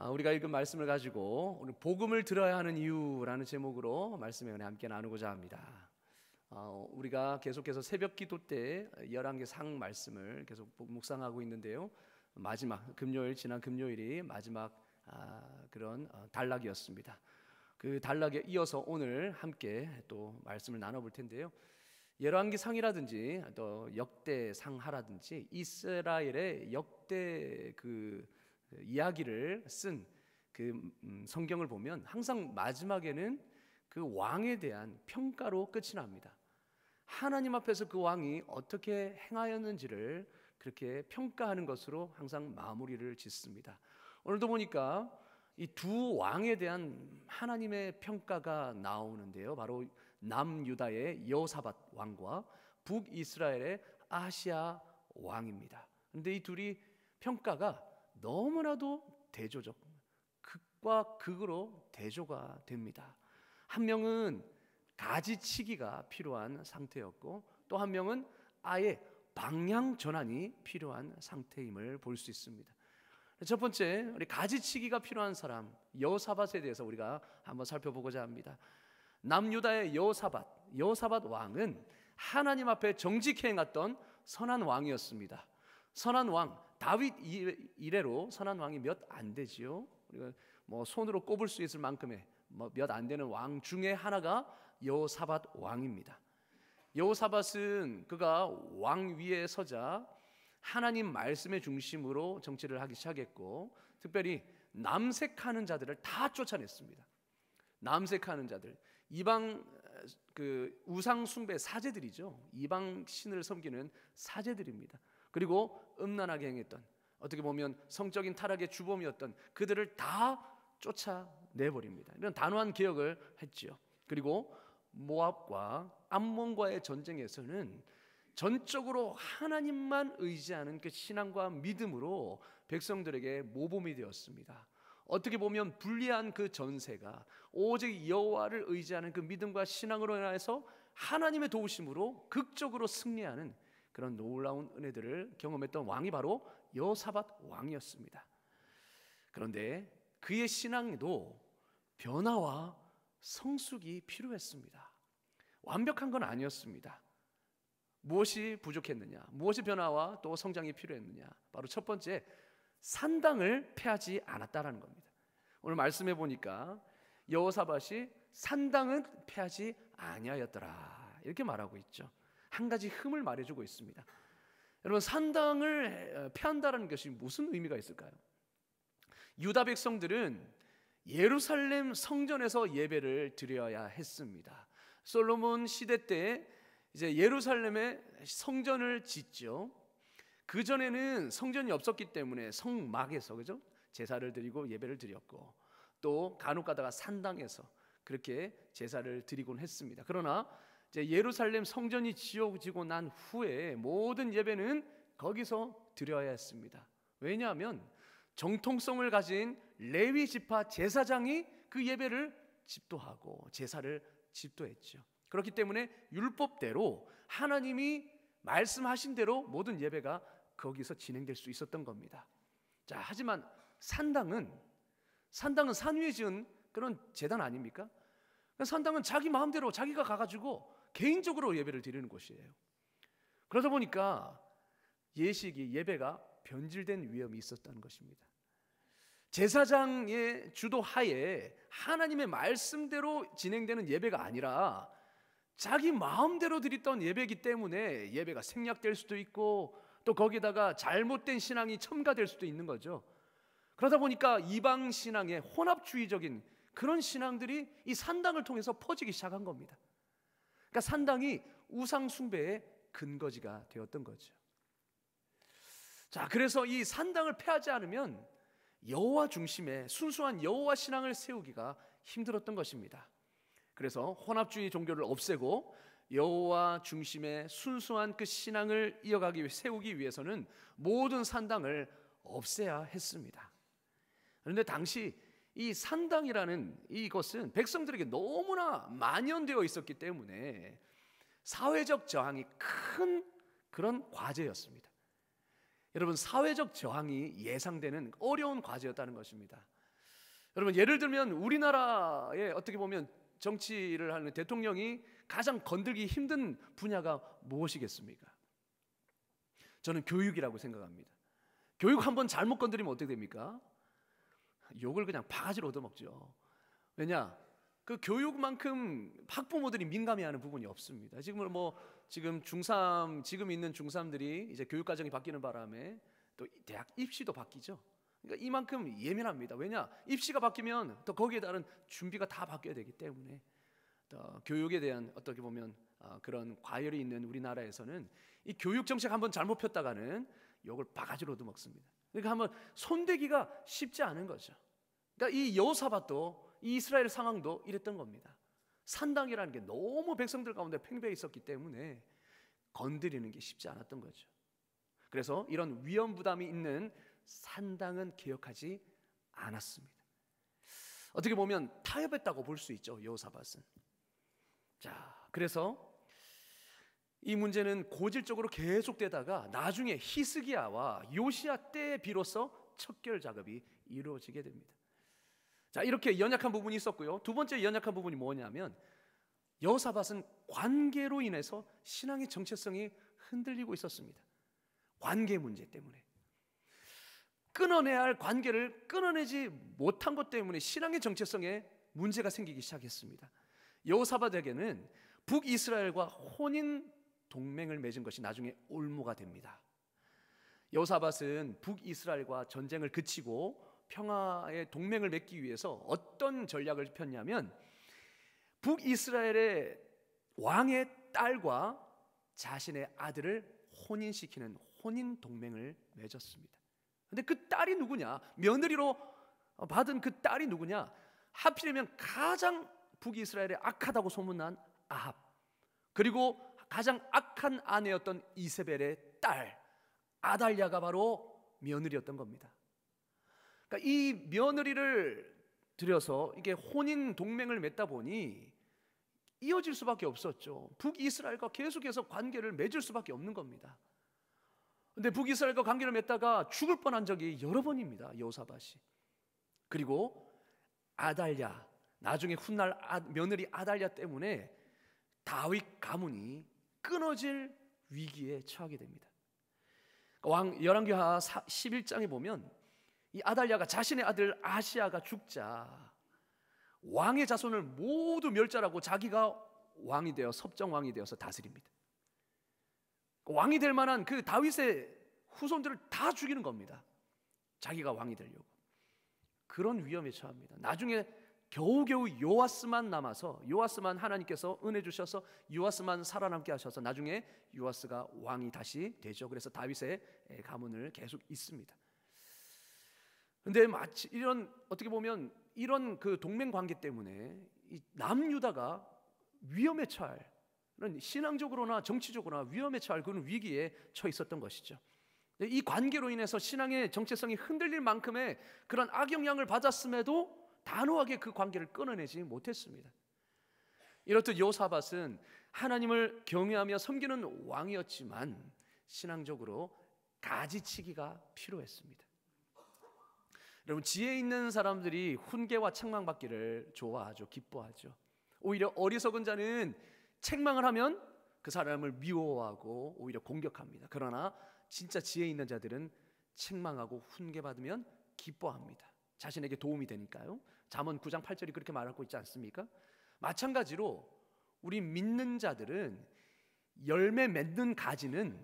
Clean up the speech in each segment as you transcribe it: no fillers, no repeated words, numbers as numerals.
우리가 읽은 말씀을 가지고 오늘 복음을 들어야 하는 이유라는 제목으로 말씀의 은혜 함께 나누고자 합니다. 우리가 계속해서 새벽 기도 때 열왕기 상 말씀을 계속 묵상하고 있는데요. 마지막 금요일, 지난 금요일이 마지막 그런 단락이었습니다. 그 단락에 이어서 오늘 함께 또 말씀을 나눠볼 텐데요. 열왕기 상이라든지 또 역대 상하라든지 이스라엘의 역대 그 이야기를 쓴 그 성경을 보면 항상 마지막에는 그 왕에 대한 평가로 끝이 납니다. 하나님 앞에서 그 왕이 어떻게 행하였는지를 그렇게 평가하는 것으로 항상 마무리를 짓습니다. 오늘도 보니까 이 두 왕에 대한 하나님의 평가가 나오는데요. 바로 남유다의 여호사밧 왕과 북이스라엘의 아하시야 왕입니다. 그런데 이 둘이 평가가 너무나도 대조적, 극과 극으로 대조가 됩니다. 한 명은 가지치기가 필요한 상태였고 또 한 명은 아예 방향 전환이 필요한 상태임을 볼 수 있습니다. 첫 번째, 우리 가지치기가 필요한 사람 여호사밧에 대해서 우리가 한번 살펴보고자 합니다. 남유다의 여호사밧 왕은 하나님 앞에 정직히 행했던 선한 왕이었습니다. 선한 왕, 다윗 이래로 선한 왕이 몇 안 되지요. 우리가 손으로 꼽을 수 있을 만큼의 몇 안 되는 왕 중에 하나가 여호사밧 왕입니다. 여호사밧은 그가 왕 위에 서자 하나님 말씀의 중심으로 정치를 하기 시작했고, 특별히 남색하는 자들을 다 쫓아냈습니다. 남색하는 자들, 이방 그 우상 숭배 사제들이죠. 이방 신을 섬기는 사제들입니다. 그리고 음란하게 행했던, 어떻게 보면 성적인 타락의 주범이었던 그들을 다 쫓아내버립니다. 이런 단호한 개혁을 했지요. 그리고 모압과 암몬과의 전쟁에서는 전적으로 하나님만 의지하는 그 신앙과 믿음으로 백성들에게 모범이 되었습니다. 어떻게 보면 불리한 그 전세가 오직 여호와를 의지하는 그 믿음과 신앙으로 인해서 하나님의 도우심으로 극적으로 승리하는 그런 놀라운 은혜들을 경험했던 왕이 바로 여호사밧 왕이었습니다. 그런데 그의 신앙에도 변화와 성숙이 필요했습니다. 완벽한 건 아니었습니다. 무엇이 부족했느냐? 무엇이 변화와 또 성장이 필요했느냐? 바로 첫 번째, 산당을 폐하지 않았다라는 겁니다. 오늘 말씀해 보니까 여호사밧이 산당은 폐하지 아니하였더라 이렇게 말하고 있죠. 한 가지 흠을 말해주고 있습니다. 여러분, 산당을 폐한다는 것이 무슨 의미가 있을까요? 유다 백성들은 예루살렘 성전에서 예배를 드려야 했습니다. 솔로몬 시대 때 이제 예루살렘에 성전을 짓죠. 그 전에는 성전이 없었기 때문에 성막에서 그죠? 제사를 드리고 예배를 드렸고 또 간혹 가다가 산당에서 그렇게 제사를 드리곤 했습니다. 그러나 이제 예루살렘 성전이 지어지고 난 후에 모든 예배는 거기서 드려야 했습니다. 왜냐하면 정통성을 가진 레위 지파 제사장이 그 예배를 집도하고 제사를 집도했죠. 그렇기 때문에 율법대로 하나님이 말씀하신 대로 모든 예배가 거기서 진행될 수 있었던 겁니다. 자, 하지만 산당은 산 위에 지은 그런 제단 아닙니까? 산당은 자기 마음대로 자기가 가가지고 개인적으로 예배를 드리는 곳이에요. 그러다 보니까 예배가 변질된 위험이 있었다는 것입니다. 제사장의 주도하에 하나님의 말씀대로 진행되는 예배가 아니라 자기 마음대로 드렸던 예배이기 때문에 예배가 생략될 수도 있고 또 거기다가 잘못된 신앙이 첨가될 수도 있는 거죠. 그러다 보니까 이방 신앙의 혼합주의적인 그런 신앙들이 이 산당을 통해서 퍼지기 시작한 겁니다. 그러니까 산당이 우상 숭배의 근거지가 되었던 거죠. 자, 그래서 이 산당을 폐하지 않으면 여호와 중심의 순수한 여호와 신앙을 세우기가 힘들었던 것입니다. 그래서 혼합주의 종교를 없애고 여호와 중심의 순수한 그 신앙을 세우기 위해서는 모든 산당을 없애야 했습니다. 그런데 당시 이 산당이라는 이것은 백성들에게 너무나 만연되어 있었기 때문에 사회적 저항이 큰 그런 과제였습니다. 여러분, 사회적 저항이 예상되는 어려운 과제였다는 것입니다. 여러분, 예를 들면 우리나라에 어떻게 보면 정치를 하는 대통령이 가장 건들기 힘든 분야가 무엇이겠습니까? 저는 교육이라고 생각합니다. 교육 한번 잘못 건드리면 어떻게 됩니까? 욕을 그냥 바가지로 얻어먹죠. 왜냐? 그 교육만큼 학부모들이 민감해하는 부분이 없습니다. 지금 중3 지금 있는 중3들이 이제 교육 과정이 바뀌는 바람에 또 대학 입시도 바뀌죠. 그러니까 이만큼 예민합니다. 왜냐? 입시가 바뀌면 또 거기에 따른 준비가 다 바뀌어야 되기 때문에 또 교육에 대한 어떻게 보면 그런 과열이 있는 우리나라에서는 이 교육 정책 한번 잘못 폈다가는 욕을 바가지로 얻어먹습니다. 그러니까 한번 손대기가 쉽지 않은 거죠. 그러니까 이 여호사밧도 이 이스라엘 상황도 이랬던 겁니다. 산당이라는 게 너무 백성들 가운데 팽배해 있었기 때문에 건드리는 게 쉽지 않았던 거죠. 그래서 이런 위험 부담이 있는 산당은 개혁하지 않았습니다. 어떻게 보면 타협했다고 볼 수 있죠, 여호사밧은. 자, 그래서 이 문제는 고질적으로 계속되다가 나중에 히스기야와 요시야 때에 비로소 척결 작업이 이루어지게 됩니다. 자, 이렇게 연약한 부분이 있었고요. 두 번째 연약한 부분이 뭐냐면 여호사밧은 관계로 인해서 신앙의 정체성이 흔들리고 있었습니다. 관계 문제 때문에. 끊어내야 할 관계를 끊어내지 못한 것 때문에 신앙의 정체성에 문제가 생기기 시작했습니다. 여호사밧에게는 북이스라엘과 혼인 동맹을 맺은 것이 나중에 올무가 됩니다. 여호사밧은 북이스라엘과 전쟁을 그치고 평화의 동맹을 맺기 위해서 어떤 전략을 폈냐면 북이스라엘의 왕의 딸과 자신의 아들을 혼인시키는 혼인 동맹을 맺었습니다. 근데 그 딸이 누구냐? 며느리로 받은 그 딸이 누구냐? 하필이면 가장 북이스라엘에 악하다고 소문난 아합, 그리고 가장 악한 아내였던 이세벨의 딸 아달랴가 바로 며느리였던 겁니다. 그러니까 이 며느리를 들여서 이게 혼인 동맹을 맺다 보니 이어질 수밖에 없었죠. 북이스라엘과 계속해서 관계를 맺을 수밖에 없는 겁니다. 근데 북이스라엘과 관계를 맺다가 죽을 뻔한 적이 여러 번입니다, 여호사밧이. 그리고 아달랴, 나중에 훗날 며느리 아달랴 때문에 다윗 가문이 끊어질 위기에 처하게 됩니다. 열왕기하 11장에 보면 이 아달랴가 자신의 아들 아시야가 죽자 왕의 자손을 모두 멸절하고 자기가 왕이 되어 섭정왕이 되어서 다스립니다. 왕이 될 만한 그 다윗의 후손들을 다 죽이는 겁니다. 자기가 왕이 되려고. 그런 위험에 처합니다. 나중에 겨우겨우 요아스만 남아서, 요아스만 하나님께서 은혜 주셔서 요아스만 살아남게 하셔서 나중에 요아스가 왕이 다시 되죠. 그래서 다윗의 가문을 계속 잇습니다. 근데 마치 이런, 어떻게 보면 이런 그 동맹 관계 때문에 이 남유다가 위험에 처할, 신앙적으로나 정치적으로나 위험에 처할 그런 위기에 처해 있었던 것이죠. 이 관계로 인해서 신앙의 정체성이 흔들릴 만큼의 그런 악영향을 받았음에도 단호하게 그 관계를 끊어내지 못했습니다. 이렇듯 여호사밧은 하나님을 경외하며 섬기는 왕이었지만 신앙적으로 가지치기가 필요했습니다. 여러분, 지혜 있는 사람들이 훈계와 책망받기를 좋아하죠. 기뻐하죠. 오히려 어리석은 자는 책망을 하면 그 사람을 미워하고 오히려 공격합니다. 그러나 진짜 지혜 있는 자들은 책망하고 훈계받으면 기뻐합니다. 자신에게 도움이 되니까요. 잠언 9장 8절이 그렇게 말하고 있지 않습니까? 마찬가지로 우리 믿는 자들은 열매 맺는 가지는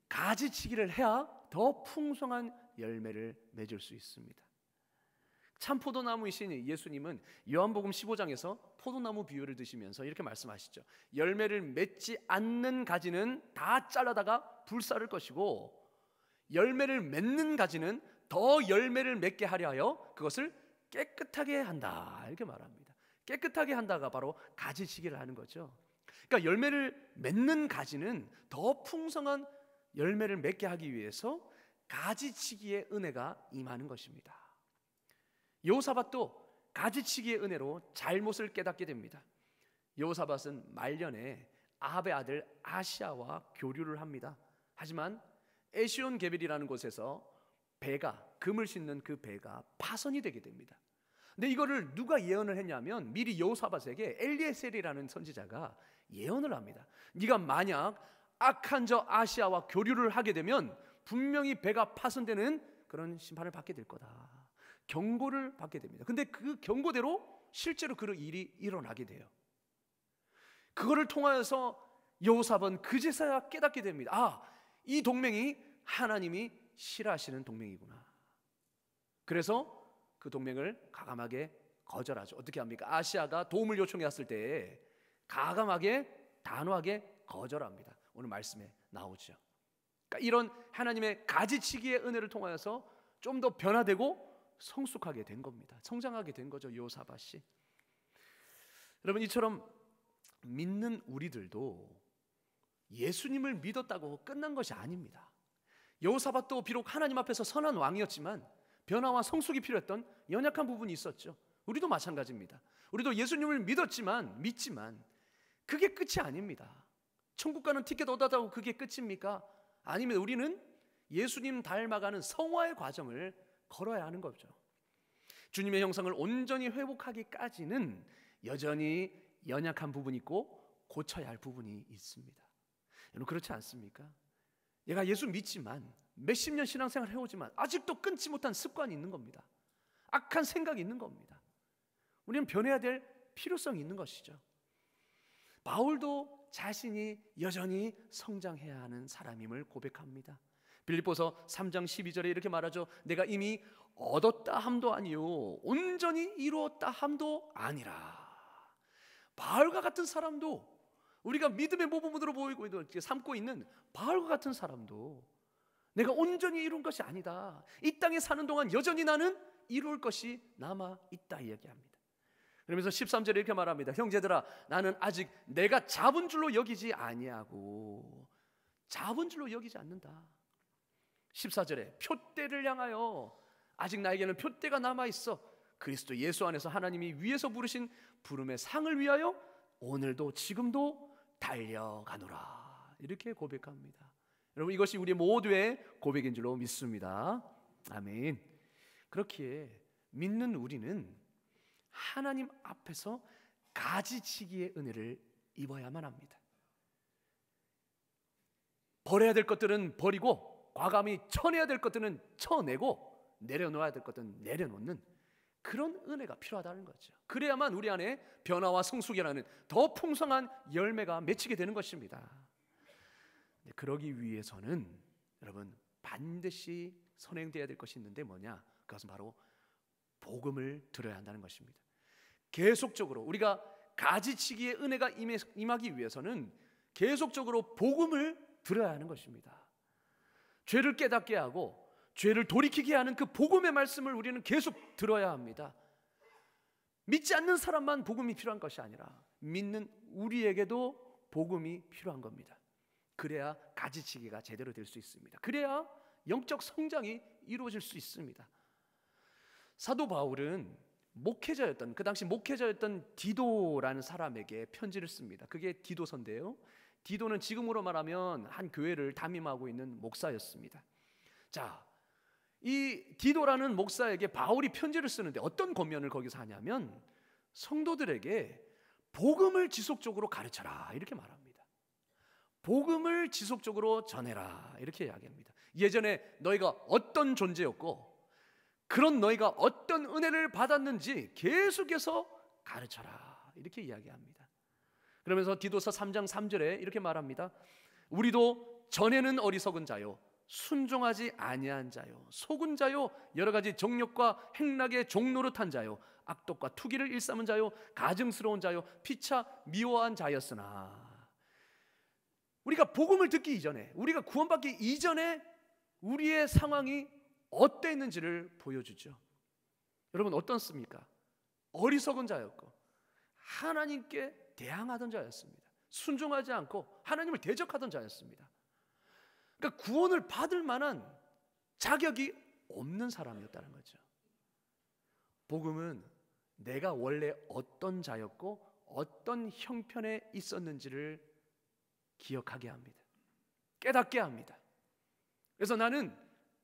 가지치기를 해야 더 풍성한 열매를 맺을 수 있습니다. 참 포도나무이신 예수님은 요한복음 15장에서 포도나무 비유를 드시면서 이렇게 말씀하시죠. 열매를 맺지 않는 가지는 다 잘라다가 불사를 것이고 열매를 맺는 가지는 더 열매를 맺게 하려 하여 그것을 깨끗하게 한다, 이렇게 말합니다. 깨끗하게 한다가 바로 가지치기를 하는 거죠. 그러니까 열매를 맺는 가지는 더 풍성한 열매를 맺게 하기 위해서 가지치기의 은혜가 임하는 것입니다. 여호사밧도 가지치기의 은혜로 잘못을 깨닫게 됩니다. 여호사밧은 말년에 아합의 아들 아시야와 교류를 합니다. 하지만 에시온 게벨이라는 곳에서 배가, 금을 싣는 그 배가 파손이 되게 됩니다. 근데 이거를 누가 예언을 했냐면 미리 여호사밧에게 엘리에셀이라는 선지자가 예언을 합니다. 네가 만약 악한 저 아시아와 교류를 하게 되면 분명히 배가 파손되는 그런 심판을 받게 될 거다. 경고를 받게 됩니다. 근데 그 경고대로 실제로 그 일이 일어나게 돼요. 그거를 통하여서 여호사밧은 그제서야 깨닫게 됩니다. 아, 이 동맹이 하나님이 싫어하시는 동맹이구나. 그래서 그 동맹을 가감하게 거절하죠. 어떻게 합니까? 아시아가 도움을 요청했을 때 가감하게 단호하게 거절합니다. 오늘 말씀에 나오죠. 그러니까 이런 하나님의 가지치기의 은혜를 통하여서 좀 더 변화되고 성숙하게 된 겁니다. 성장하게 된 거죠, 여호사밧이. 여러분, 이처럼 믿는 우리들도 예수님을 믿었다고 끝난 것이 아닙니다. 여호사밧도 비록 하나님 앞에서 선한 왕이었지만 변화와 성숙이 필요했던 연약한 부분이 있었죠. 우리도 마찬가지입니다. 우리도 예수님을 믿지만 그게 끝이 아닙니다. 천국 가는 티켓 얻었다고 그게 끝입니까? 아닙니다. 우리는 예수님 닮아가는 성화의 과정을 걸어야 하는 거죠. 주님의 형상을 온전히 회복하기까지는 여전히 연약한 부분이 있고 고쳐야 할 부분이 있습니다. 여러분, 그렇지 않습니까? 내가 예수 믿지만 몇십 년 신앙생활 해오지만 아직도 끊지 못한 습관이 있는 겁니다. 악한 생각이 있는 겁니다. 우리는 변해야 될 필요성이 있는 것이죠. 바울도 자신이 여전히 성장해야 하는 사람임을 고백합니다. 빌립보서 3장 12절에 이렇게 말하죠. 내가 이미 얻었다 함도 아니요 온전히 이루었다 함도 아니라. 바울과 같은 사람도, 우리가 믿음의 모범으로 보이고 삼고 있는 바울과 같은 사람도 내가 온전히 이룬 것이 아니다. 이 땅에 사는 동안 여전히 나는 이룰 것이 남아있다 이야기합니다. 그러면서 13절에 이렇게 말합니다. 형제들아, 나는 아직 내가 잡은 줄로 여기지 아니하고, 잡은 줄로 여기지 않는다. 14절에 표대를 향하여, 아직 나에게는 표대가 남아있어. 그리스도 예수 안에서 하나님이 위에서 부르신 부름의 상을 위하여 오늘도 지금도 달려가노라. 이렇게 고백합니다. 여러분, 이것이 우리 모두의 고백인 줄로 믿습니다. 아멘. 그렇기에 믿는 우리는 하나님 앞에서 가지치기의 은혜를 입어야만 합니다. 버려야 될 것들은 버리고, 과감히 쳐내야 될 것들은 쳐내고, 내려놓아야 될 것들은 내려놓는 그런 은혜가 필요하다는 거죠. 그래야만 우리 안에 변화와 성숙이라는 더 풍성한 열매가 맺히게 되는 것입니다. 그러기 위해서는 여러분 반드시 선행되어야 될 것이 있는데 뭐냐? 그것은 바로 복음을 들어야 한다는 것입니다. 계속적으로 우리가 가지치기의 은혜가 임하기 위해서는 계속적으로 복음을 들어야 하는 것입니다. 죄를 깨닫게 하고 죄를 돌이키게 하는 그 복음의 말씀을 우리는 계속 들어야 합니다. 믿지 않는 사람만 복음이 필요한 것이 아니라 믿는 우리에게도 복음이 필요한 겁니다. 그래야 가지치기가 제대로 될 수 있습니다. 그래야 영적 성장이 이루어질 수 있습니다. 사도 바울은 목회자였던, 그 당시 목회자였던 디도라는 사람에게 편지를 씁니다. 그게 디도서인데요, 디도는 지금으로 말하면 한 교회를 담임하고 있는 목사였습니다. 자, 이 디도라는 목사에게 바울이 편지를 쓰는데 어떤 권면을 거기서 하냐면 성도들에게 복음을 지속적으로 가르쳐라 이렇게 말합니다. 복음을 지속적으로 전해라 이렇게 이야기합니다. 예전에 너희가 어떤 존재였고 그런 너희가 어떤 은혜를 받았는지 계속해서 가르쳐라 이렇게 이야기합니다. 그러면서 디도서 3장 3절에 이렇게 말합니다. 우리도 전에는 어리석은 자요, 순종하지 아니한 자요, 속은 자요, 여러 가지 정욕과 행락의 종노릇한 자요, 악독과 투기를 일삼은 자요, 가증스러운 자요, 피차 미워한 자였으나. 우리가 복음을 듣기 이전에, 우리가 구원받기 이전에 우리의 상황이 어땠는지를 보여주죠. 여러분 어떻습니까? 어리석은 자였고 하나님께 대항하던 자였습니다. 순종하지 않고 하나님을 대적하던 자였습니다. 그러니까 구원을 받을 만한 자격이 없는 사람이었다는 거죠. 복음은 내가 원래 어떤 자였고 어떤 형편에 있었는지를 기억하게 합니다. 깨닫게 합니다. 그래서 나는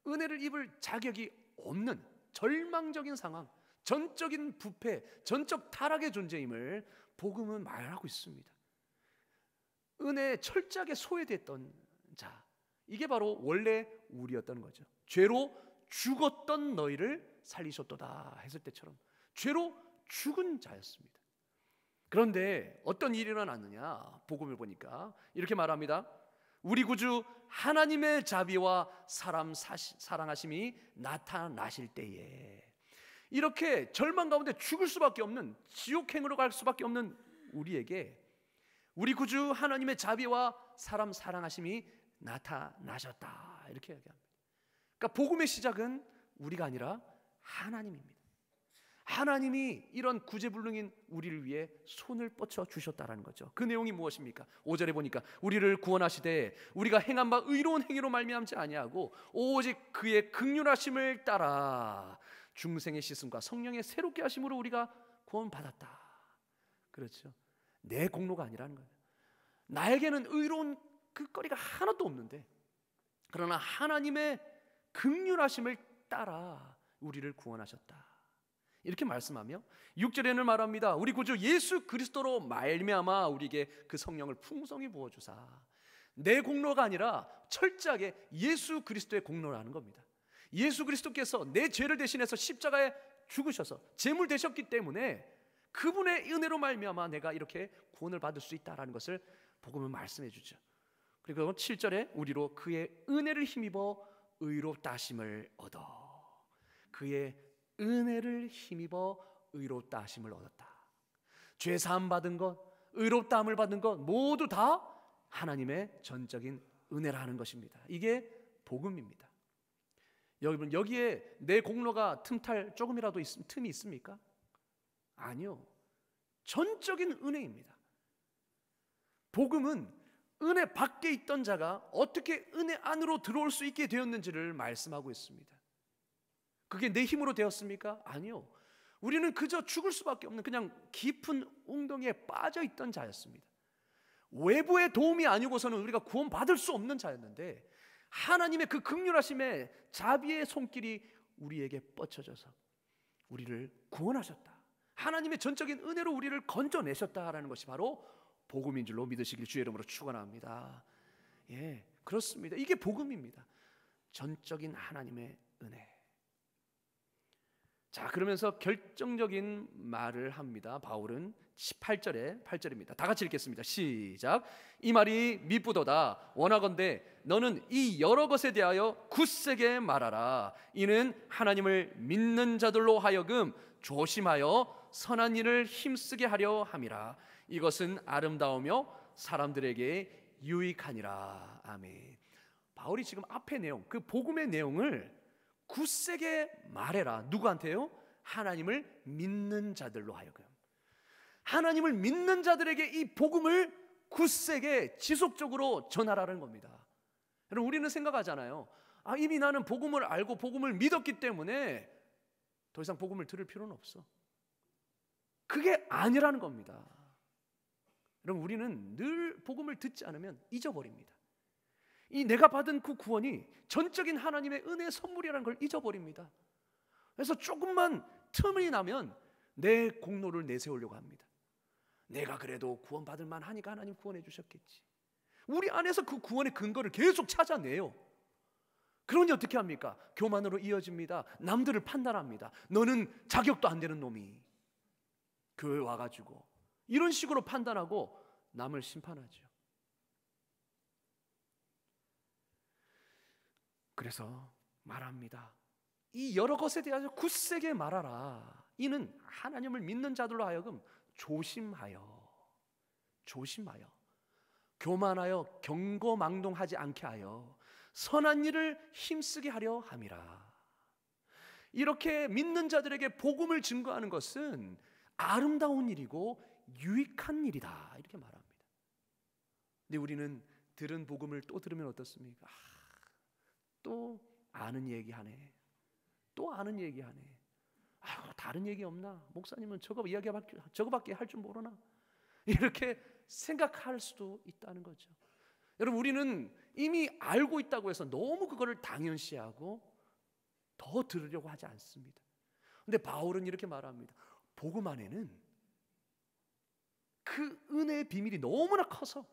은혜를 입을 자격이 없는 절망적인 상황, 전적인 부패, 전적 타락의 존재임을 복음은 말하고 있습니다. 은혜에 철저하게 소외됐던 자, 이게 바로 원래 우리였던 거죠. 죄로 죽었던 너희를 살리셨도다 했을 때처럼 죄로 죽은 자였습니다. 그런데 어떤 일이 일어났느냐, 복음을 보니까 이렇게 말합니다. 우리 구주 하나님의 자비와 사람 사랑하심이 나타나실 때에, 이렇게 절망 가운데 죽을 수밖에 없는, 지옥행으로 갈 수밖에 없는 우리에게 우리 구주 하나님의 자비와 사람 사랑하심이 나타나셨다, 이렇게 얘기합니다. 그러니까 복음의 시작은 우리가 아니라 하나님입니다. 하나님이 이런 구제불능인 우리를 위해 손을 뻗쳐 주셨다라는 거죠. 그 내용이 무엇입니까? 5절에 보니까 우리를 구원하시되 우리가 행한 바 의로운 행위로 말미암지 아니하고 오직 그의 긍휼하심을 따라 중생의 씻음과 성령의 새롭게 하심으로 우리가 구원받았다. 그렇죠. 내 공로가 아니라는 거예요. 나에게는 의로운 그 거리가 하나도 없는데, 그러나 하나님의 긍휼하심을 따라 우리를 구원하셨다, 이렇게 말씀하며 6절에는 말합니다. 우리 구주 예수 그리스도로 말미암아 우리에게 그 성령을 풍성히 부어주사, 내 공로가 아니라 철저하게 예수 그리스도의 공로라는 겁니다. 예수 그리스도께서 내 죄를 대신해서 십자가에 죽으셔서 제물 되셨기 때문에 그분의 은혜로 말미암아 내가 이렇게 구원을 받을 수 있다라는 것을 복음은 말씀해 주죠. 그리고 7절에 우리로 그의 은혜를 힘입어 의롭다 하심을 얻어, 그의 은혜를 힘입어 의롭다 하심을 얻었다. 죄 사함 받은 것, 의롭다 함을 받은 것 모두 다 하나님의 전적인 은혜라는 것입니다. 이게 복음입니다. 여러분, 여기에 내 공로가 틈탈 조금이라도 틈이 있습니까? 아니요. 전적인 은혜입니다. 복음은 은혜 밖에 있던 자가 어떻게 은혜 안으로 들어올 수 있게 되었는지를 말씀하고 있습니다. 그게 내 힘으로 되었습니까? 아니요. 우리는 그저 죽을 수밖에 없는 그냥 깊은 웅덩이에 빠져 있던 자였습니다. 외부의 도움이 아니고서는 우리가 구원받을 수 없는 자였는데, 하나님의 그 긍휼하심의 자비의 손길이 우리에게 뻗쳐져서 우리를 구원하셨다, 하나님의 전적인 은혜로 우리를 건져내셨다라는 것이 바로 복음인 줄로 믿으시길 주의 이름으로 축원합니다. 예, 그렇습니다. 이게 복음입니다. 전적인 하나님의 은혜. 자, 그러면서 결정적인 말을 합니다. 바울은 8절입니다. 다 같이 읽겠습니다. 시작. 이 말이 미쁘도다. 원하건대 너는 이 여러 것에 대하여 굳세게 말하라. 이는 하나님을 믿는 자들로 하여금 조심하여 선한 일을 힘쓰게 하려 함이라. 이것은 아름다우며 사람들에게 유익하니라. 아멘. 바울이 지금 앞의 내용, 그 복음의 내용을 굳세게 말해라. 누구한테요? 하나님을 믿는 자들로 하여금. 하나님을 믿는 자들에게 이 복음을 굳세게 지속적으로 전하라는 겁니다. 여러분, 우리는 생각하잖아요. 이미 나는 복음을 알고 복음을 믿었기 때문에 더 이상 복음을 들을 필요는 없어. 그게 아니라는 겁니다. 여러분, 우리는 늘 복음을 듣지 않으면 잊어버립니다. 이 내가 받은 그 구원이 전적인 하나님의 은혜의 선물이라는 걸 잊어버립니다. 그래서 조금만 틈이 나면 내 공로를 내세우려고 합니다. 내가 그래도 구원받을 만하니까 하나님 구원해 주셨겠지. 우리 안에서 그 구원의 근거를 계속 찾아내요. 그러니 어떻게 합니까? 교만으로 이어집니다. 남들을 판단합니다. 너는 자격도 안 되는 놈이 교회 와가지고, 이런 식으로 판단하고 남을 심판하죠. 그래서 말합니다. 이 여러 것에 대해서 굳세게 말하라. 이는 하나님을 믿는 자들로 하여금 조심하여 교만하여 경거망동하지 않게 하여 선한 일을 힘쓰게 하려 함이라. 이렇게 믿는 자들에게 복음을 증거하는 것은 아름다운 일이고 유익한 일이다, 이렇게 말합니다. 근데 우리는 들은 복음을 또 들으면 어떻습니까? 또 아는 얘기하네. 또 아는 얘기하네. 다른 얘기 없나? 목사님은 저거밖에 할 줄 모르나? 이렇게 생각할 수도 있다는 거죠. 여러분, 우리는 이미 알고 있다고 해서 너무 그거를 당연시하고 더 들으려고 하지 않습니다. 근데 바울은 이렇게 말합니다. 복음 안에는 그 은혜의 비밀이 너무나 커서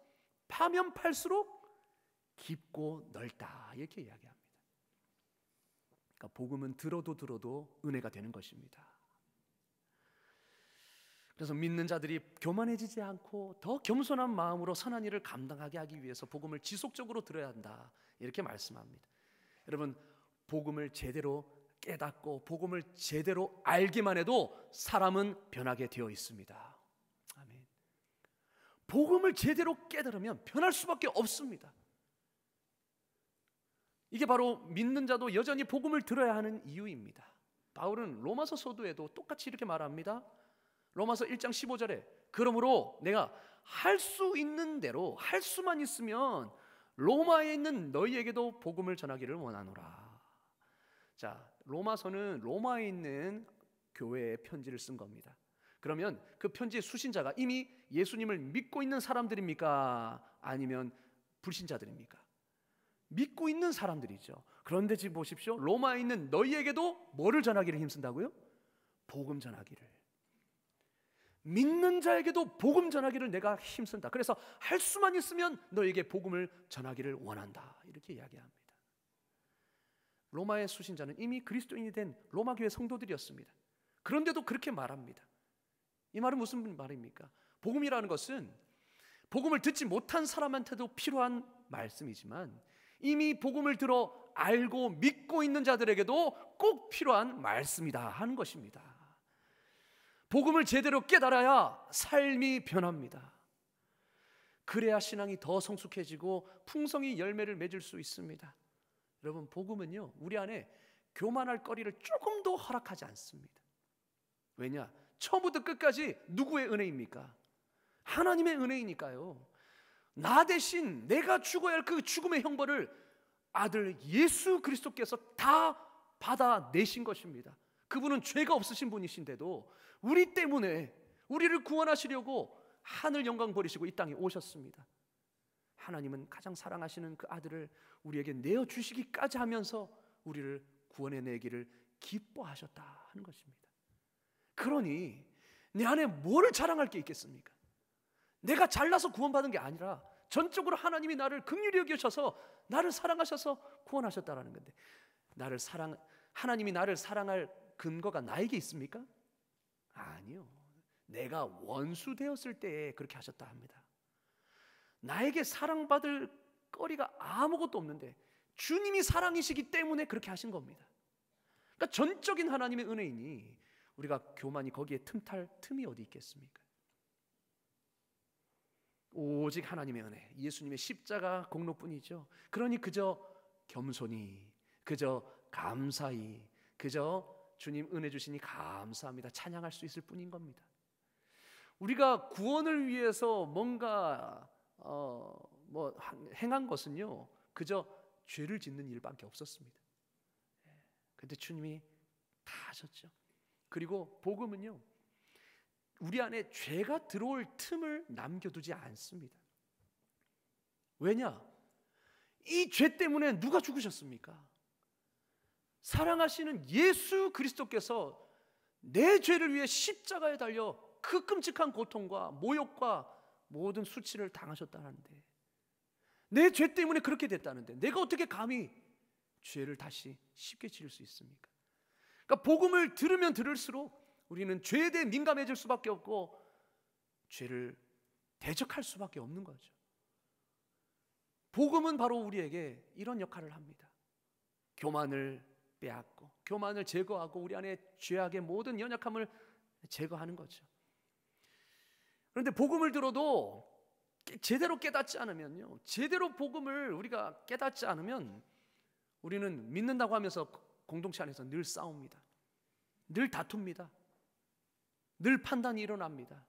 파면 팔수록 깊고 넓다, 이렇게 이야기합니다. 그러니까 복음은 들어도 은혜가 되는 것입니다. 그래서 믿는 자들이 교만해지지 않고 더 겸손한 마음으로 선한 일을 감당하게 하기 위해서 복음을 지속적으로 들어야 한다, 이렇게 말씀합니다. 여러분, 복음을 제대로 깨닫고 복음을 제대로 알기만 해도 사람은 변하게 되어 있습니다. 아멘. 복음을 제대로 깨달으면 변할 수밖에 없습니다. 이게 바로 믿는 자도 여전히 복음을 들어야 하는 이유입니다. 바울은 로마서 서두에도 똑같이 이렇게 말합니다. 로마서 1장 15절에 그러므로 내가 할 수 있는 대로 할 수만 있으면 로마에 있는 너희에게도 복음을 전하기를 원하노라. 자, 로마서는 로마에 있는 교회에 편지를 쓴 겁니다. 그러면 그 편지의 수신자가 이미 예수님을 믿고 있는 사람들입니까? 아니면 불신자들입니까? 믿고 있는 사람들이죠. 그런데 지금 보십시오. 로마에 있는 너희에게도 뭐를 전하기를 힘쓴다고요? 복음 전하기를. 믿는 자에게도 복음 전하기를 내가 힘쓴다. 그래서 할 수만 있으면 너에게 복음을 전하기를 원한다, 이렇게 이야기합니다. 로마의 수신자는 이미 그리스도인이 된 로마 교회 성도들이었습니다. 그런데도 그렇게 말합니다. 이 말은 무슨 말입니까? 복음이라는 것은 복음을 듣지 못한 사람한테도 필요한 말씀이지만 이미 복음을 들어 알고 믿고 있는 자들에게도 꼭 필요한 말씀이다 하는 것입니다. 복음을 제대로 깨달아야 삶이 변합니다. 그래야 신앙이 더 성숙해지고 풍성히 열매를 맺을 수 있습니다. 여러분, 복음은요, 우리 안에 교만할 거리를 조금도 허락하지 않습니다. 왜냐? 처음부터 끝까지 누구의 은혜입니까? 하나님의 은혜이니까요. 나 대신 내가 죽어야 할 그 죽음의 형벌을 아들 예수 그리스도께서 다 받아내신 것입니다. 그분은 죄가 없으신 분이신데도 우리 때문에 우리를 구원하시려고 하늘 영광 버리시고 이 땅에 오셨습니다. 하나님은 가장 사랑하시는 그 아들을 우리에게 내어주시기까지 하면서 우리를 구원해내기를 기뻐하셨다 하는 것입니다. 그러니 내 안에 뭐를 자랑할 게 있겠습니까? 내가 잘나서 구원받은 게 아니라 전적으로 하나님이 나를 긍휼히 여기셔서 나를 사랑하셔서 구원하셨다라는 건데, 하나님이 나를 사랑할 근거가 나에게 있습니까? 아니요. 내가 원수 되었을 때에 그렇게 하셨다 합니다. 나에게 사랑받을 거리가 아무것도 없는데 주님이 사랑이시기 때문에 그렇게 하신 겁니다. 그러니까 전적인 하나님의 은혜이니 우리가 교만이 거기에 틈탈 틈이 어디 있겠습니까? 오직 하나님의 은혜, 예수님의 십자가 공로뿐이죠. 그러니 그저 겸손히, 그저 감사히, 그저 주님 은혜 주시니 감사합니다 찬양할 수 있을 뿐인 겁니다. 우리가 구원을 위해서 뭔가 행한 것은요, 그저 죄를 짓는 일밖에 없었습니다. 그런데 주님이 다 하셨죠. 그리고 복음은요, 우리 안에 죄가 들어올 틈을 남겨두지 않습니다. 왜냐? 이 죄 때문에 누가 죽으셨습니까? 사랑하시는 예수 그리스도께서 내 죄를 위해 십자가에 달려 그 끔찍한 고통과 모욕과 모든 수치를 당하셨다는데, 내 죄 때문에 그렇게 됐다는데 내가 어떻게 감히 죄를 다시 쉽게 지을 수 있습니까? 그러니까 복음을 들으면 들을수록 우리는 죄에 대해 민감해질 수밖에 없고 죄를 대적할 수밖에 없는 거죠. 복음은 바로 우리에게 이런 역할을 합니다. 교만을 빼앗고 교만을 제거하고 우리 안에 죄악의 모든 연약함을 제거하는 거죠. 그런데 복음을 들어도 제대로 깨닫지 않으면요, 제대로 복음을 우리가 깨닫지 않으면 우리는 믿는다고 하면서 공동체 안에서 늘 싸웁니다. 늘 다툽니다. 늘 판단이 일어납니다.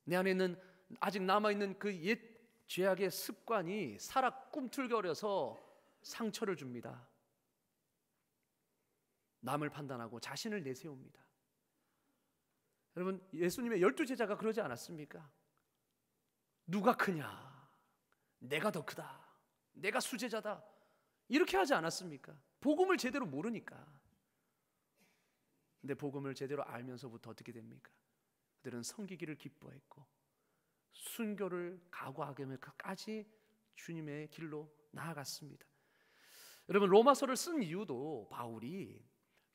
내 안에는 아직 남아있는 그 옛 죄악의 습관이 살아 꿈틀거려서 상처를 줍니다. 남을 판단하고 자신을 내세웁니다. 여러분, 예수님의 12제자가 그러지 않았습니까? 누가 크냐? 내가 더 크다. 내가 수제자다. 이렇게 하지 않았습니까? 복음을 제대로 모르니까. 근데 복음을 제대로 알면서부터 어떻게 됩니까? 그들은 섬기기를 기뻐했고 순교를 각오하기까지 주님의 길로 나아갔습니다. 여러분, 로마서를 쓴 이유도 바울이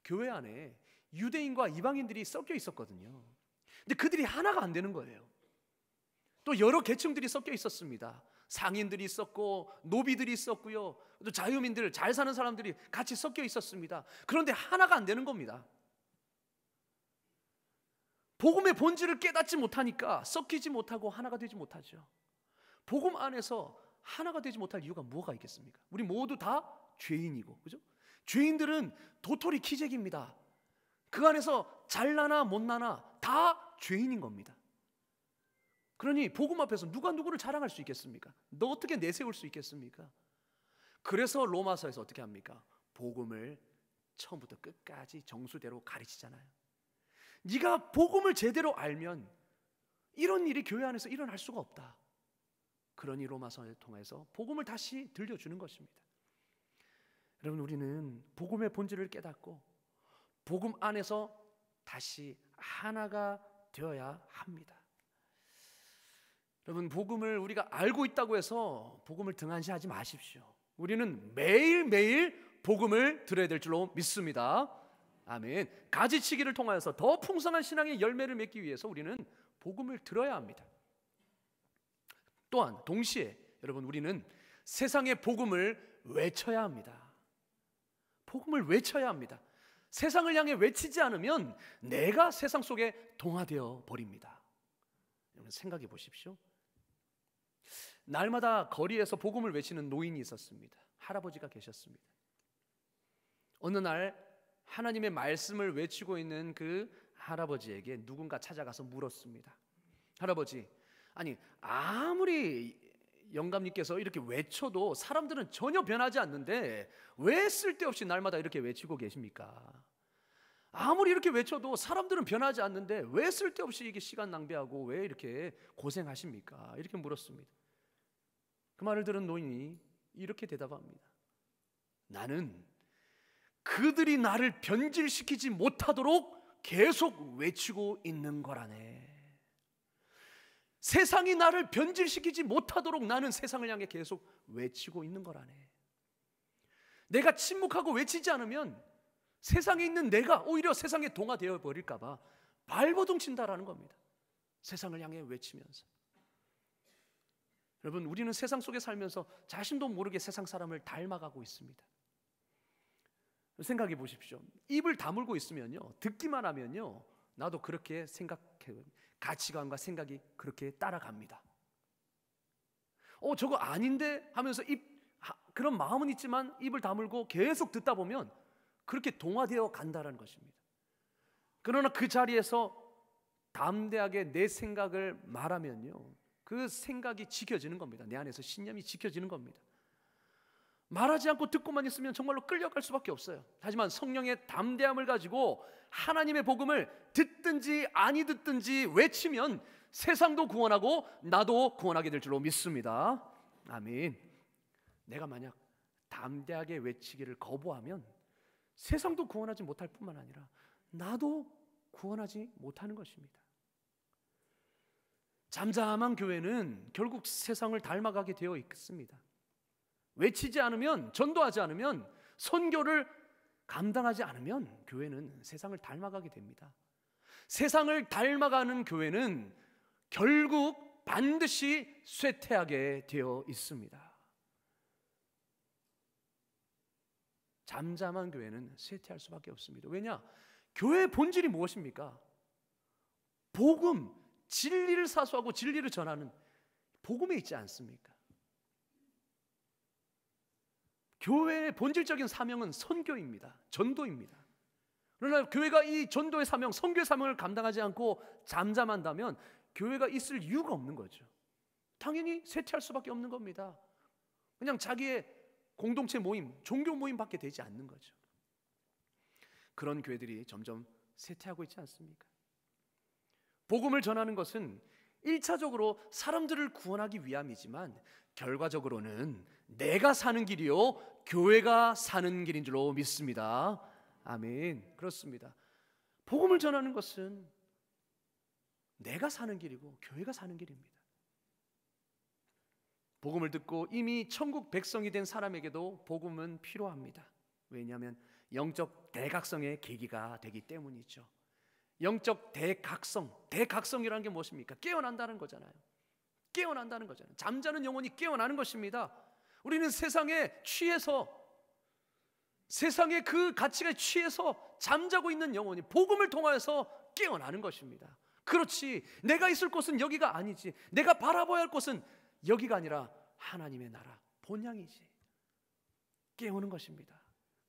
교회 안에 유대인과 이방인들이 섞여 있었거든요. 근데 그들이 하나가 안 되는 거예요. 또 여러 계층들이 섞여 있었습니다. 상인들이 있었고 노비들이 있었고요, 또 자유민들, 잘 사는 사람들이 같이 섞여 있었습니다. 그런데 하나가 안 되는 겁니다. 복음의 본질을 깨닫지 못하니까 섞이지 못하고 하나가 되지 못하죠. 복음 안에서 하나가 되지 못할 이유가 뭐가 있겠습니까? 우리 모두 다 죄인이고, 그죠? 죄인들은 도토리 키재기입니다. 그 안에서 잘나나 못나나 다 죄인인 겁니다. 그러니 복음 앞에서 누가 누구를 자랑할 수 있겠습니까? 너 어떻게 내세울 수 있겠습니까? 그래서 로마서에서 어떻게 합니까? 복음을 처음부터 끝까지 정수대로 가르치잖아요. 네가 복음을 제대로 알면 이런 일이 교회 안에서 일어날 수가 없다. 그러니 로마서를 통해서 복음을 다시 들려주는 것입니다. 여러분, 우리는 복음의 본질을 깨닫고 복음 안에서 다시 하나가 되어야 합니다. 여러분, 복음을 우리가 알고 있다고 해서 복음을 등한시하지 마십시오. 우리는 매일매일 복음을 들어야 될 줄로 믿습니다. 아멘. 가지치기를 통하여서 더 풍성한 신앙의 열매를 맺기 위해서 우리는 복음을 들어야 합니다. 또한 동시에 여러분, 우리는 세상의 복음을 외쳐야 합니다. 복음을 외쳐야 합니다. 세상을 향해 외치지 않으면 내가 세상 속에 동화되어 버립니다. 여러분, 생각해 보십시오. 날마다 거리에서 복음을 외치는 노인이 있었습니다. 할아버지가 계셨습니다. 어느 날 하나님의 말씀을 외치고 있는 그 할아버지에게 누군가 찾아가서 물었습니다. 할아버지, 아니 아무리 영감님께서 이렇게 외쳐도 사람들은 전혀 변하지 않는데 왜 쓸데없이 날마다 이렇게 외치고 계십니까? 아무리 이렇게 외쳐도 사람들은 변하지 않는데 왜 쓸데없이 이게 시간 낭비하고 왜 이렇게 고생하십니까? 이렇게 물었습니다. 그 말을 들은 노인이 이렇게 대답합니다. 나는 그들이 나를 변질시키지 못하도록 계속 외치고 있는 거라네. 세상이 나를 변질시키지 못하도록 나는 세상을 향해 계속 외치고 있는 거라네. 내가 침묵하고 외치지 않으면 세상에 있는 내가 오히려 세상에 동화되어 버릴까 봐 발버둥 친다라는 겁니다. 세상을 향해 외치면서. 여러분, 우리는 세상 속에 살면서 자신도 모르게 세상 사람을 닮아가고 있습니다. 생각해 보십시오. 입을 다물고 있으면요, 듣기만 하면요, 나도 그렇게 생각해요. 가치관과 생각이 그렇게 따라갑니다. 저거 아닌데 하면서 그런 마음은 있지만 입을 다물고 계속 듣다 보면 그렇게 동화되어 간다는 것입니다. 그러나 그 자리에서 담대하게 내 생각을 말하면요, 그 생각이 지켜지는 겁니다. 내 안에서 신념이 지켜지는 겁니다. 말하지 않고 듣고만 있으면 정말로 끌려갈 수밖에 없어요. 하지만 성령의 담대함을 가지고 하나님의 복음을 듣든지 아니 듣든지 외치면 세상도 구원하고 나도 구원하게 될 줄로 믿습니다. 아멘. 내가 만약 담대하게 외치기를 거부하면 세상도 구원하지 못할 뿐만 아니라 나도 구원하지 못하는 것입니다. 잠잠한 교회는 결국 세상을 닮아가게 되어 있습니다. 외치지 않으면, 전도하지 않으면, 선교를 감당하지 않으면 교회는 세상을 닮아가게 됩니다. 세상을 닮아가는 교회는 결국 반드시 쇠퇴하게 되어 있습니다. 잠잠한 교회는 쇠퇴할 수밖에 없습니다. 왜냐? 교회의 본질이 무엇입니까? 복음, 진리를 사수하고 진리를 전하는 복음에 있지 않습니까? 교회의 본질적인 사명은 선교입니다. 전도입니다. 그러나 교회가 이 전도의 사명, 선교의 사명을 감당하지 않고 잠잠한다면 교회가 있을 이유가 없는 거죠. 당연히 쇠퇴할 수밖에 없는 겁니다. 그냥 자기의 공동체 모임, 종교 모임밖에 되지 않는 거죠. 그런 교회들이 점점 쇠퇴하고 있지 않습니까? 복음을 전하는 것은 1차적으로 사람들을 구원하기 위함이지만 결과적으로는 내가 사는 길이요 교회가 사는 길인 줄로 믿습니다. 아멘. 그렇습니다. 복음을 전하는 것은 내가 사는 길이고 교회가 사는 길입니다. 복음을 듣고 이미 천국 백성이 된 사람에게도 복음은 필요합니다. 왜냐하면 영적 대각성의 계기가 되기 때문이죠. 영적 대각성이라는 게 무엇입니까? 깨어난다는 거잖아요. 깨어난다는 거잖아요. 잠자는 영혼이 깨어나는 것입니다. 우리는 세상에 취해서, 세상의 그 가치에 취해서 잠자고 있는 영혼이 복음을 통하여서 깨어나는 것입니다. 그렇지, 내가 있을 곳은 여기가 아니지, 내가 바라봐야 할 곳은 여기가 아니라 하나님의 나라 본향이지. 깨우는 것입니다.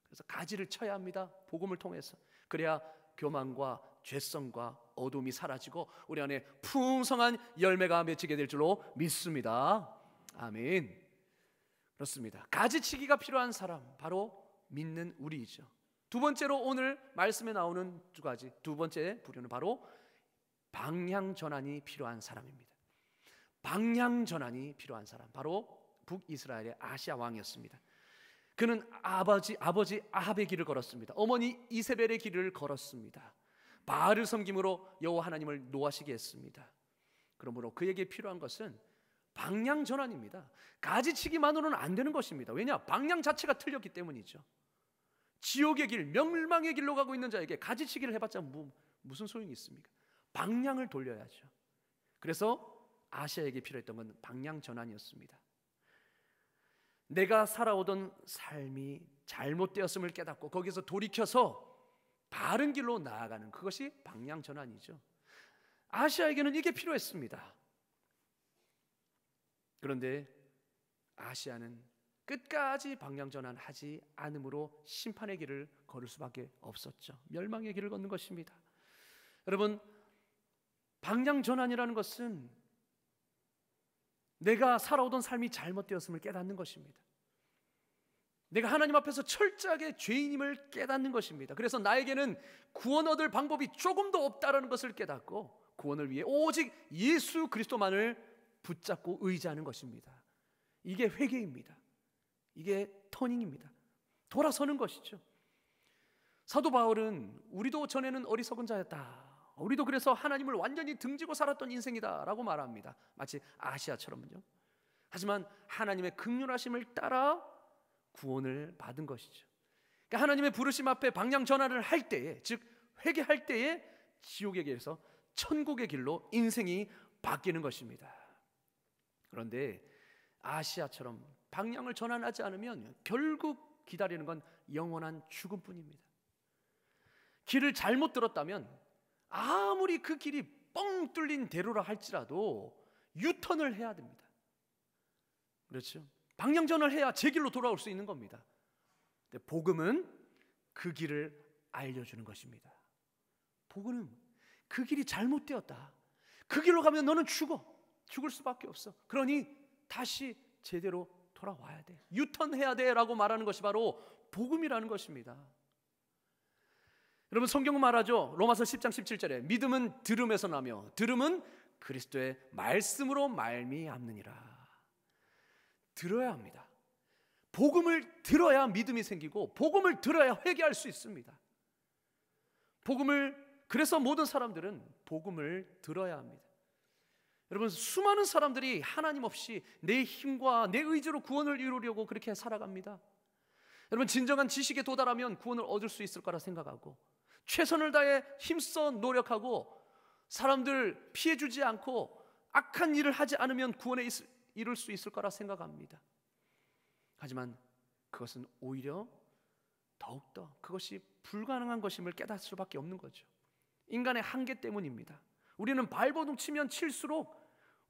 그래서 가지를 쳐야 합니다. 복음을 통해서. 그래야 교만과 죄성과 어둠이 사라지고 우리 안에 풍성한 열매가 맺히게 될 줄로 믿습니다. 아멘. 그렇습니다. 가지치기가 필요한 사람, 바로 믿는 우리이죠. 두 번째로 오늘 말씀에 나오는 두 가지, 두 번째 부류는 바로 방향 전환이 필요한 사람입니다. 방향 전환이 필요한 사람, 바로 북이스라엘의 아시아 왕이었습니다. 그는 아버지 아합의 길을 걸었습니다. 어머니 이세벨의 길을 걸었습니다. 바알을 섬김으로 여호와 하나님을 노하시게 했습니다. 그러므로 그에게 필요한 것은 방향 전환입니다. 가지치기만으로는 안 되는 것입니다. 왜냐? 방향 자체가 틀렸기 때문이죠. 지옥의 길, 멸망의 길로 가고 있는 자에게 가지치기를 해봤자 무슨 소용이 있습니까? 방향을 돌려야죠. 그래서 아시아에게 필요했던 건 방향 전환이었습니다. 내가 살아오던 삶이 잘못되었음을 깨닫고 거기서 돌이켜서 바른 길로 나아가는, 그것이 방향 전환이죠. 아시아에게는 이게 필요했습니다. 그런데 아시아는 끝까지 방향 전환하지 않으므로 심판의 길을 걸을 수밖에 없었죠. 멸망의 길을 걷는 것입니다. 여러분, 방향 전환이라는 것은 내가 살아오던 삶이 잘못되었음을 깨닫는 것입니다. 내가 하나님 앞에서 철저하게 죄인임을 깨닫는 것입니다. 그래서 나에게는 구원 얻을 방법이 조금도 없다라는 것을 깨닫고 구원을 위해 오직 예수 그리스도만을 붙잡고 의지하는 것입니다. 이게 회개입니다. 이게 터닝입니다. 돌아서는 것이죠. 사도 바울은 우리도 전에는 어리석은 자였다, 우리도 그래서 하나님을 완전히 등지고 살았던 인생이다 라고 말합니다. 마치 아시아처럼요. 하지만 하나님의 긍휼하심을 따라 구원을 받은 것이죠. 그러니까 하나님의 부르심 앞에 방향 전환을 할 때에, 즉 회개할 때에 지옥의 길에서 천국의 길로 인생이 바뀌는 것입니다. 그런데 아시아처럼 방향을 전환하지 않으면 결국 기다리는 건 영원한 죽음뿐입니다. 길을 잘못 들었다면 아무리 그 길이 뻥 뚫린 대로라 할지라도 유턴을 해야 됩니다. 그렇죠? 방향 전환을 해야 제 길로 돌아올 수 있는 겁니다. 근데 복음은 그 길을 알려주는 것입니다. 복음은 그 길이 잘못되었다, 그 길로 가면 너는 죽을 수밖에 없어. 그러니 다시 제대로 돌아와야 돼, 유턴해야 돼 라고 말하는 것이 바로 복음이라는 것입니다. 여러분, 성경은 말하죠. 로마서 10장 17절에 믿음은 들음에서 나며 들음은 그리스도의 말씀으로 말미암느니라. 들어야 합니다. 복음을 들어야 믿음이 생기고 복음을 들어야 회개할 수 있습니다. 그래서 모든 사람들은 복음을 들어야 합니다. 여러분, 수많은 사람들이 하나님 없이 내 힘과 내 의지로 구원을 이루려고 그렇게 살아갑니다. 여러분, 진정한 지식에 도달하면 구원을 얻을 수 있을 거라 생각하고 최선을 다해 힘써 노력하고 사람들 피해주지 않고 악한 일을 하지 않으면 구원에 이룰 수 있을 거라 생각합니다. 하지만 그것은 오히려 더욱더 그것이 불가능한 것임을 깨달을 수밖에 없는 거죠. 인간의 한계 때문입니다. 우리는 발버둥 치면 칠수록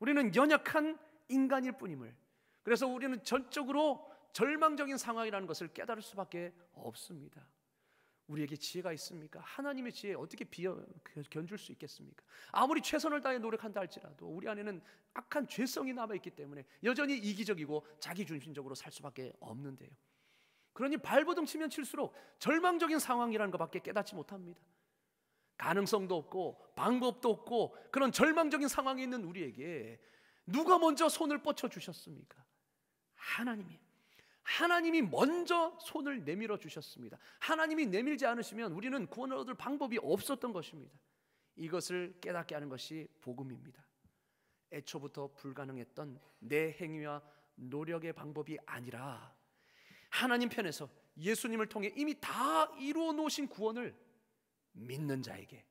우리는 연약한 인간일 뿐임을, 그래서 우리는 전적으로 절망적인 상황이라는 것을 깨달을 수밖에 없습니다. 우리에게 지혜가 있습니까? 하나님의 지혜에 어떻게 견줄 수 있겠습니까? 아무리 최선을 다해 노력한다 할지라도 우리 안에는 악한 죄성이 남아있기 때문에 여전히 이기적이고 자기중심적으로 살 수밖에 없는데요. 그러니 발버둥 치면 칠수록 절망적인 상황이라는 것밖에 깨닫지 못합니다. 가능성도 없고 방법도 없고 그런 절망적인 상황에 있는 우리에게 누가 먼저 손을 뻗쳐 주셨습니까? 하나님이. 하나님이 먼저 손을 내밀어 주셨습니다. 하나님이 내밀지 않으시면 우리는 구원을 얻을 방법이 없었던 것입니다. 이것을 깨닫게 하는 것이 복음입니다. 애초부터 불가능했던 내 행위와 노력의 방법이 아니라 하나님 편에서 예수님을 통해 이미 다 이루어 놓으신 구원을 믿는 자에게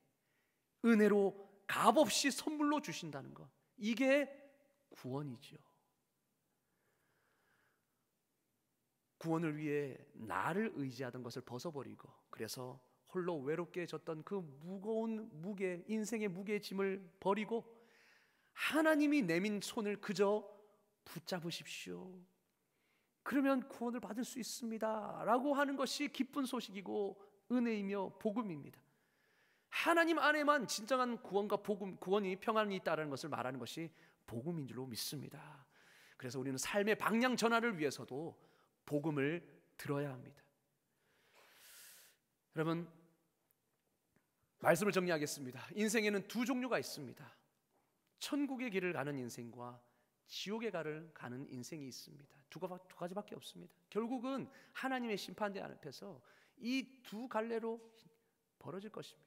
은혜로 값없이 선물로 주신다는 것, 이게 구원이죠. 구원을 위해 나를 의지하던 것을 벗어버리고, 그래서 홀로 외롭게 졌던 그 무거운 무게, 인생의 무게의 짐을 버리고 하나님이 내민 손을 그저 붙잡으십시오. 그러면 구원을 받을 수 있습니다 라고 하는 것이 기쁜 소식이고 은혜이며 복음입니다. 하나님 안에만 진정한 구원과 복음, 구원이 평안이 있다는 것을 말하는 것이 복음인 줄로 믿습니다. 그래서 우리는 삶의 방향 전환을 위해서도 복음을 들어야 합니다. 여러분, 말씀을 정리하겠습니다. 인생에는 두 종류가 있습니다. 천국의 길을 가는 인생과 지옥의 길을 가는 인생이 있습니다. 두 가지밖에 없습니다. 결국은 하나님의 심판대 앞에서 이 두 갈래로 벌어질 것입니다.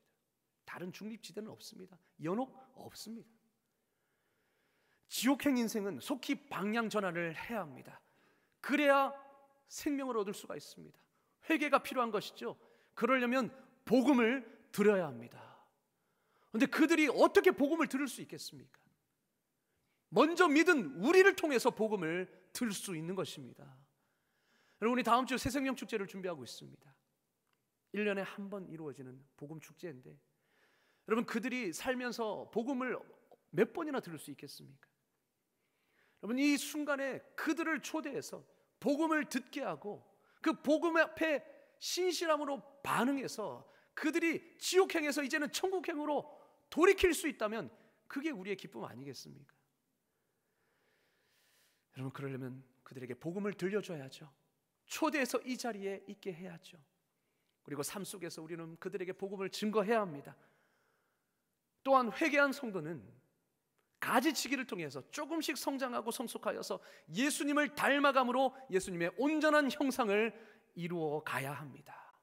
다른 중립지대는 없습니다. 연옥 없습니다. 지옥행 인생은 속히 방향 전환을 해야 합니다. 그래야 생명을 얻을 수가 있습니다. 회개가 필요한 것이죠. 그러려면 복음을 들어야 합니다. 그런데 그들이 어떻게 복음을 들을 수 있겠습니까? 먼저 믿은 우리를 통해서 복음을 들을 수 있는 것입니다. 여러분이 다음 주 새생명 축제를 준비하고 있습니다. 1년에 한 번 이루어지는 복음 축제인데, 여러분 그들이 살면서 복음을 몇 번이나 들을 수 있겠습니까? 여러분 이 순간에 그들을 초대해서 복음을 듣게 하고 그 복음 앞에 신실함으로 반응해서 그들이 지옥행에서 이제는 천국행으로 돌이킬 수 있다면 그게 우리의 기쁨 아니겠습니까? 여러분 그러려면 그들에게 복음을 들려줘야죠. 초대해서 이 자리에 있게 해야죠. 그리고 삶 속에서 우리는 그들에게 복음을 증거해야 합니다. 또한 회개한 성도는 가지치기를 통해서 조금씩 성장하고 성숙하여서 예수님을 닮아감으로 예수님의 온전한 형상을 이루어 가야 합니다.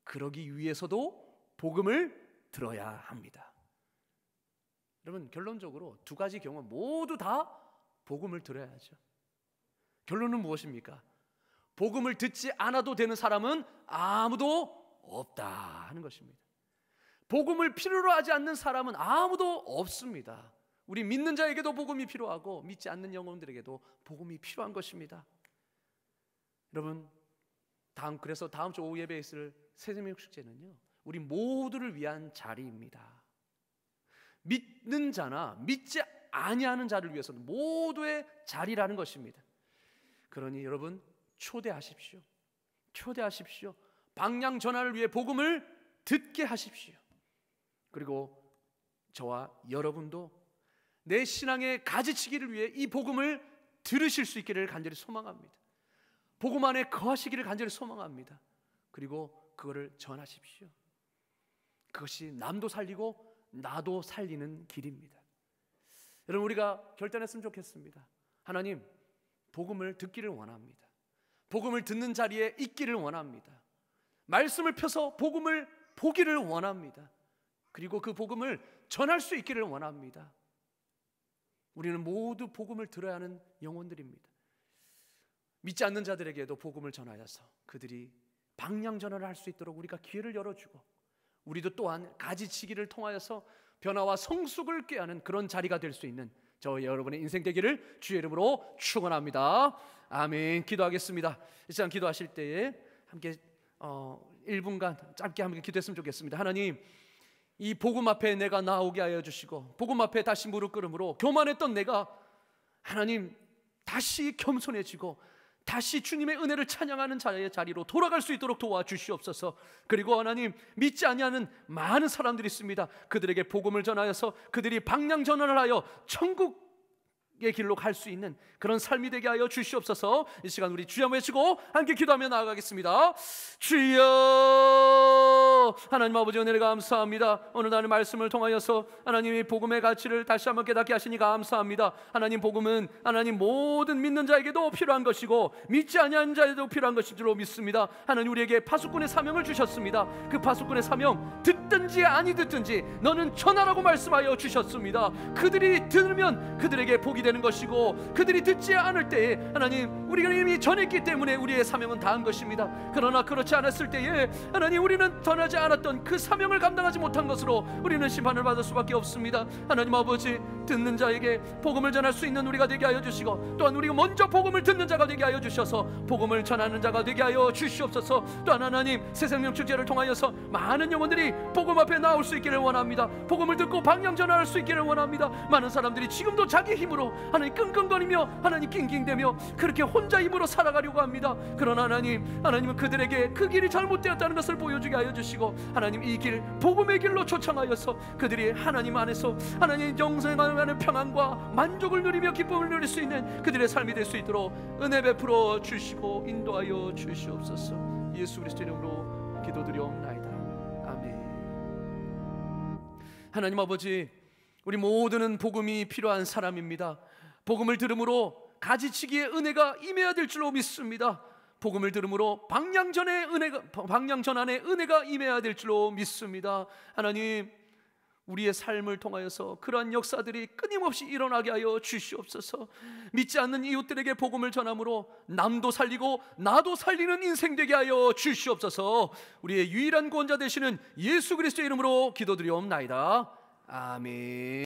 그러기 위해서도 복음을 들어야 합니다. 여러분 결론적으로 두 가지 경우 모두 다 복음을 들어야죠. 결론은 무엇입니까? 복음을 듣지 않아도 되는 사람은 아무도 없다 하는 것입니다. 복음을 필요로 하지 않는 사람은 아무도 없습니다. 우리 믿는 자에게도 복음이 필요하고 믿지 않는 영혼들에게도 복음이 필요한 것입니다. 여러분 그래서 다음 주 오후 예배에 있을 새생명 축제는요, 우리 모두를 위한 자리입니다. 믿는 자나 믿지 아니하는 자를 위해서는 모두의 자리라는 것입니다. 그러니 여러분 초대하십시오. 초대하십시오. 방향 전환을 위해 복음을 듣게 하십시오. 그리고 저와 여러분도 내 신앙의 가지치기를 위해 이 복음을 들으실 수 있기를 간절히 소망합니다. 복음 안에 거하시기를 간절히 소망합니다. 그리고 그거를 전하십시오. 그것이 남도 살리고 나도 살리는 길입니다. 여러분 우리가 결단했으면 좋겠습니다. 하나님, 복음을 듣기를 원합니다. 복음을 듣는 자리에 있기를 원합니다. 말씀을 펴서 복음을 보기를 원합니다. 그리고 그 복음을 전할 수 있기를 원합니다. 우리는 모두 복음을 들어야 하는 영혼들입니다. 믿지 않는 자들에게도 복음을 전하여서 그들이 방향 전환을 할 수 있도록 우리가 기회를 열어주고, 우리도 또한 가지치기를 통하여서 변화와 성숙을 꾀하는 그런 자리가 될 수 있는 저 여러분의 인생 되기를 주의 이름으로 축원합니다. 아멘. 기도하겠습니다. 이 시간 기도하실 때에 함께 1분간 짧게 함께 기도했으면 좋겠습니다. 하나님, 이 복음 앞에 내가 나오게 하여 주시고 복음 앞에 다시 무릎 꿇음으로 교만했던 내가 하나님 다시 겸손해지고 다시 주님의 은혜를 찬양하는 자리로 돌아갈 수 있도록 도와주시옵소서. 그리고 하나님, 믿지 아니하는 많은 사람들이 있습니다. 그들에게 복음을 전하여서 그들이 방향 전환을 하여 천국 의 길로 갈 수 있는 그런 삶이 되게 하여 주시옵소서. 이 시간 우리 주여 외치고 함께 기도하며 나아가겠습니다. 주여, 하나님 아버지 은혜를 감사합니다. 오늘 나는 말씀을 통하여서 하나님이 복음의 가치를 다시 한번 깨닫게 하시니 감사합니다. 하나님, 복음은 하나님 모든 믿는 자에게도 필요한 것이고 믿지 아니하는 자에게도 필요한 것인 줄로 믿습니다. 하나님, 우리에게 파수꾼의 사명을 주셨습니다. 그 파수꾼의 사명, 듣든지 아니 듣든지 너는 전하라고 말씀하여 주셨습니다. 그들이 들으면 그들에게 복이 되는 것이고, 그들이 듣지 않을 때에 하나님, 우리가 이미 전했기 때문에 우리의 사명은 다한 것입니다. 그러나 그렇지 않았을 때에 하나님, 우리는 전하지 않았던 그 사명을 감당하지 못한 것으로 우리는 심판을 받을 수밖에 없습니다. 하나님 아버지, 듣는 자에게 복음을 전할 수 있는 우리가 되게 하여 주시고, 또한 우리가 먼저 복음을 듣는 자가 되게 하여 주셔서 복음을 전하는 자가 되게 하여 주시옵소서. 또한 하나님, 새생명 축제를 통하여서 많은 영혼들이 복음 앞에 나올 수 있기를 원합니다. 복음을 듣고 방향 전환할 수 있기를 원합니다. 많은 사람들이 지금도 자기 힘으로 하나님 끙끙거리며 하나님 낑낑대며 그렇게 혼자 힘으로 살아가려고 합니다. 그러나 하나님은 그들에게 그 길이 잘못되었다는 것을 보여주게 하여 주시고, 하나님 이 길, 복음의 길로 초청하여서 그들이 하나님 안에서 하나님 영생하는 평안과 만족을 누리며 기쁨을 누릴 수 있는 그들의 삶이 될 수 있도록 은혜 베풀어 주시고 인도하여 주시옵소서. 예수 그리스도 이름으로 기도드리옵나이다. 아멘. 하나님 아버지, 우리 모두는 복음이 필요한 사람입니다. 복음을 들음으로 가지치기의 은혜가 임해야 될 줄로 믿습니다. 복음을 들음으로 방향 전환의 은혜가 임해야 될 줄로 믿습니다. 하나님, 우리의 삶을 통하여서 그러한 역사들이 끊임없이 일어나게 하여 주시옵소서. 믿지 않는 이웃들에게 복음을 전함으로 남도 살리고 나도 살리는 인생 되게 하여 주시옵소서. 우리의 유일한 구원자 되시는 예수 그리스도의 이름으로 기도드리옵나이다. 아멘.